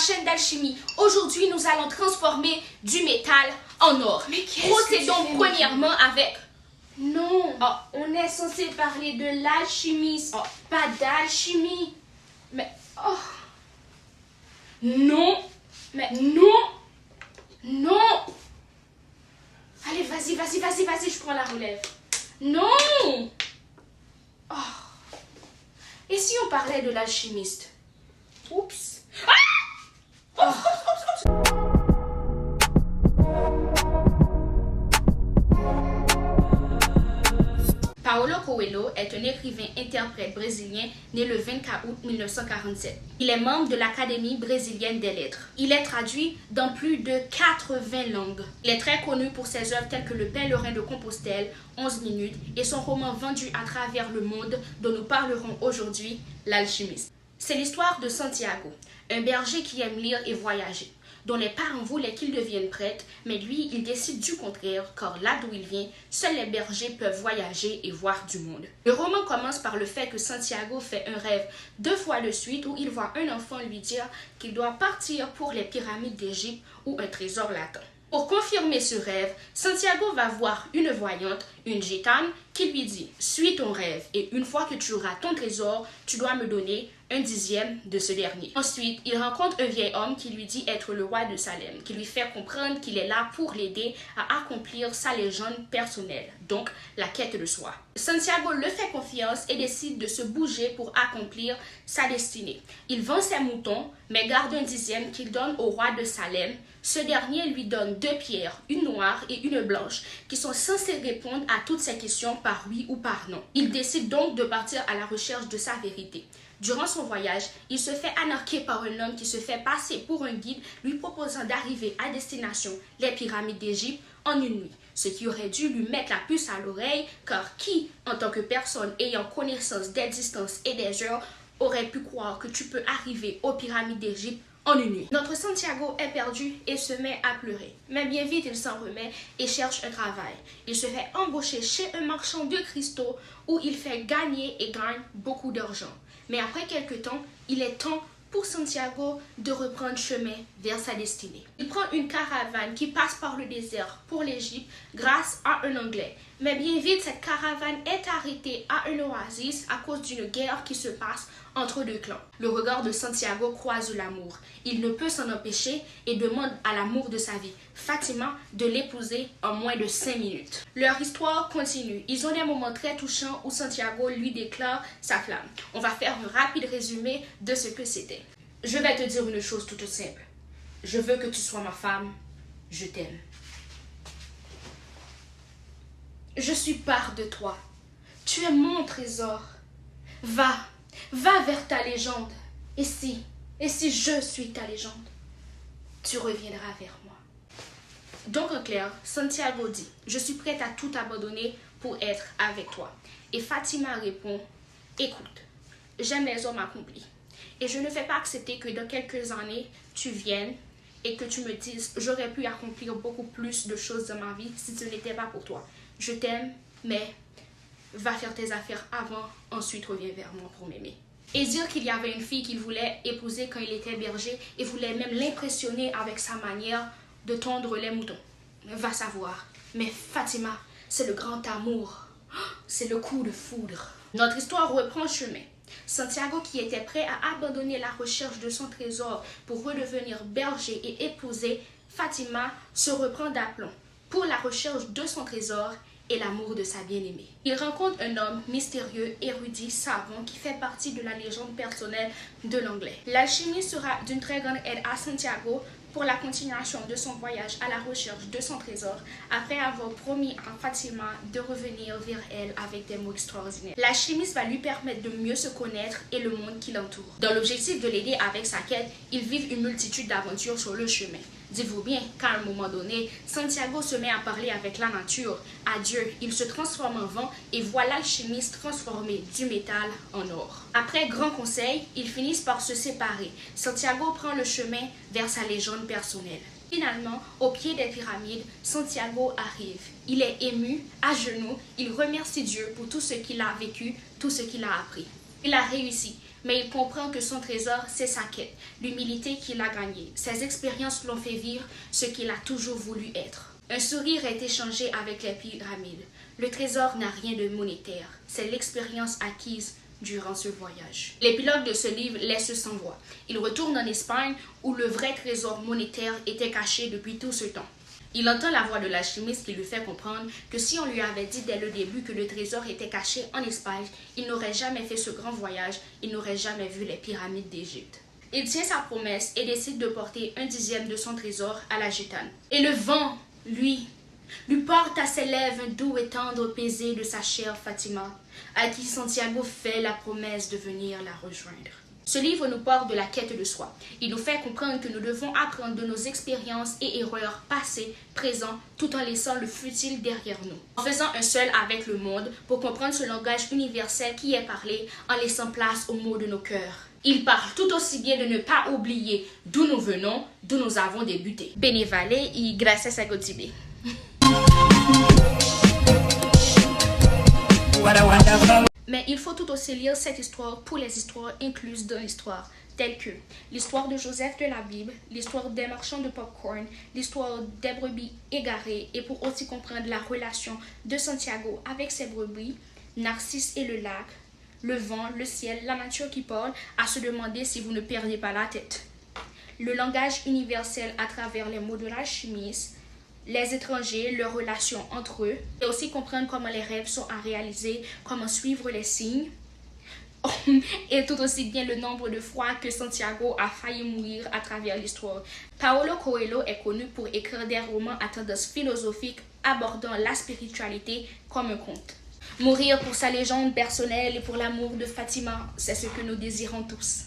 chaîne d'alchimie. Aujourd'hui, nous allons transformer du métal en or. Mais procédons premièrement avec... Non, on est censé parler de l'alchimie, pas d'alchimie. Mais... Non, mais... non. Allez, vas-y, je prends la relève. Non. Et si on parlait de l'alchimiste? Oups. Paulo Coelho est un écrivain-interprète brésilien né le 24 août 1947. Il est membre de l'Académie brésilienne des lettres. Il est traduit dans plus de 80 langues. Il est très connu pour ses œuvres telles que Le Pèlerin de Compostelle, 11 minutes, et son roman vendu à travers le monde dont nous parlerons aujourd'hui, L'Alchimiste. C'est l'histoire de Santiago, un berger qui aime lire et voyager, dont les parents voulaient qu'il devienne prêtre, mais lui, il décide du contraire, car là d'où il vient, seuls les bergers peuvent voyager et voir du monde. Le roman commence par le fait que Santiago fait un rêve 2 fois de suite où il voit un enfant lui dire qu'il doit partir pour les pyramides d'Égypte où un trésor l'attend. Pour confirmer ce rêve, Santiago va voir une voyante, une gitane, qui lui dit « Suis ton rêve et une fois que tu auras ton trésor, tu dois me donner 1/10 de ce dernier. » Ensuite, il rencontre un vieil homme qui lui dit être le roi de Salem, qui lui fait comprendre qu'il est là pour l'aider à accomplir sa légende personnelle, donc la quête de soi. Santiago le fait confiance et décide de se bouger pour accomplir sa destinée. Il vend ses moutons, mais garde 1/10 qu'il donne au roi de Salem. Ce dernier lui donne 2 pierres, une noire et une blanche, qui sont censées répondre à toutes ces questions par oui ou par non. Il décide donc de partir à la recherche de sa vérité. Durant son voyage, il se fait anarquer par un homme qui se fait passer pour un guide, lui proposant d'arriver à destination, les pyramides d'Égypte, en une nuit. Ce qui aurait dû lui mettre la puce à l'oreille, car qui, en tant que personne ayant connaissance des distances et des heures, aurait pu croire que tu peux arriver aux pyramides d'Égypte en une nuit. Notre Santiago est perdu et se met à pleurer. Mais bien vite, il s'en remet et cherche un travail. Il se fait embaucher chez un marchand de cristaux où il fait gagner et gagne beaucoup d'argent. Mais après quelques temps, il est temps pour Santiago de reprendre chemin vers sa destinée. Il prend une caravane qui passe par le désert pour l'Égypte grâce à un Anglais. Mais bien vite, cette caravane est arrêtée à un oasis à cause d'une guerre qui se passe entre 2 clans. Le regard de Santiago croise l'amour. Il ne peut s'en empêcher et demande à l'amour de sa vie, Fatima, de l'épouser en moins de 5 minutes. Leur histoire continue. Ils ont des moments très touchants où Santiago lui déclare sa flamme. On va faire un rapide résumé de ce que c'était. Je vais te dire une chose toute simple. Je veux que tu sois ma femme. Je t'aime. Je suis part de toi. Tu es mon trésor. Va vers ta légende. Et si je suis ta légende, tu reviendras vers moi. Donc en clair, Santiago dit, je suis prête à tout abandonner pour être avec toi. Et Fatima répond, écoute, j'aime les hommes accomplis. Et je ne vais pas accepter que dans quelques années, tu viennes et que tu me dises, j'aurais pu accomplir beaucoup plus de choses dans ma vie si ce n'était pas pour toi. Je t'aime, mais va faire tes affaires avant, ensuite reviens vers moi pour m'aimer. Et dire qu'il y avait une fille qu'il voulait épouser quand il était berger et voulait même l'impressionner avec sa manière de tondre les moutons. Va savoir. Mais Fatima, c'est le grand amour. C'est le coup de foudre. Notre histoire reprend chemin. Santiago, qui était prêt à abandonner la recherche de son trésor pour redevenir berger et épouser Fatima, se reprend d'aplomb pour la recherche de son trésor et l'amour de sa bien-aimée. Il rencontre un homme mystérieux, érudit, savant qui fait partie de la légende personnelle de l'Anglais. L'alchimie sera d'une très grande aide à Santiago pour la continuation de son voyage à la recherche de son trésor après avoir promis à Fatima de revenir vers elle avec des mots extraordinaires. L'alchimiste va lui permettre de mieux se connaître et le monde qui l'entoure. Dans l'objectif de l'aider avec sa quête, ils vivent une multitude d'aventures sur le chemin. Dites-vous bien qu'à un moment donné, Santiago se met à parler avec la nature. À Dieu, il se transforme en vent et voit l'alchimiste transformer du métal en or. Après grand conseil, ils finissent par se séparer. Santiago prend le chemin vers sa légende personnelle. Finalement, au pied des pyramides, Santiago arrive. Il est ému, à genoux, il remercie Dieu pour tout ce qu'il a vécu, tout ce qu'il a appris. Il a réussi. Mais il comprend que son trésor, c'est sa quête, l'humilité qu'il a gagnée. Ses expériences l'ont fait vivre ce qu'il a toujours voulu être. Un sourire est échangé avec les pyramides. Le trésor n'a rien de monétaire, c'est l'expérience acquise durant ce voyage. L'épilogue de ce livre laisse sans voix. Il retourne en Espagne où le vrai trésor monétaire était caché depuis tout ce temps. Il entend la voix de l'alchimiste qui lui fait comprendre que si on lui avait dit dès le début que le trésor était caché en Espagne, il n'aurait jamais fait ce grand voyage, il n'aurait jamais vu les pyramides d'Égypte. Il tient sa promesse et décide de porter 1/10 de son trésor à la gitane. Et le vent, lui porte à ses lèvres un doux et tendre baiser de sa chère Fatima, à qui Santiago fait la promesse de venir la rejoindre. Ce livre nous parle de la quête de soi. Il nous fait comprendre que nous devons apprendre de nos expériences et erreurs passées, présentes, tout en laissant le futile derrière nous. En faisant un seul avec le monde pour comprendre ce langage universel qui est parlé, en laissant place aux mots de nos cœurs. Il parle tout aussi bien de ne pas oublier d'où nous venons, d'où nous avons débuté. Bene vale y gracias a Gotibe. Mais il faut tout aussi lire cette histoire pour les histoires incluses dans l'histoire, telles que l'histoire de Joseph de la Bible, l'histoire des marchands de popcorn, l'histoire des brebis égarées, et pour aussi comprendre la relation de Santiago avec ses brebis, Narcisse et le lac, le vent, le ciel, la nature qui parle, à se demander si vous ne perdez pas la tête. Le langage universel à travers les mots de l'alchimiste, les étrangers, leurs relations entre eux, et aussi comprendre comment les rêves sont à réaliser, comment suivre les signes, et tout aussi bien le nombre de fois que Santiago a failli mourir à travers l'histoire. Paulo Coelho est connu pour écrire des romans à tendance philosophique abordant la spiritualité comme un conte. Mourir pour sa légende personnelle et pour l'amour de Fatima, c'est ce que nous désirons tous.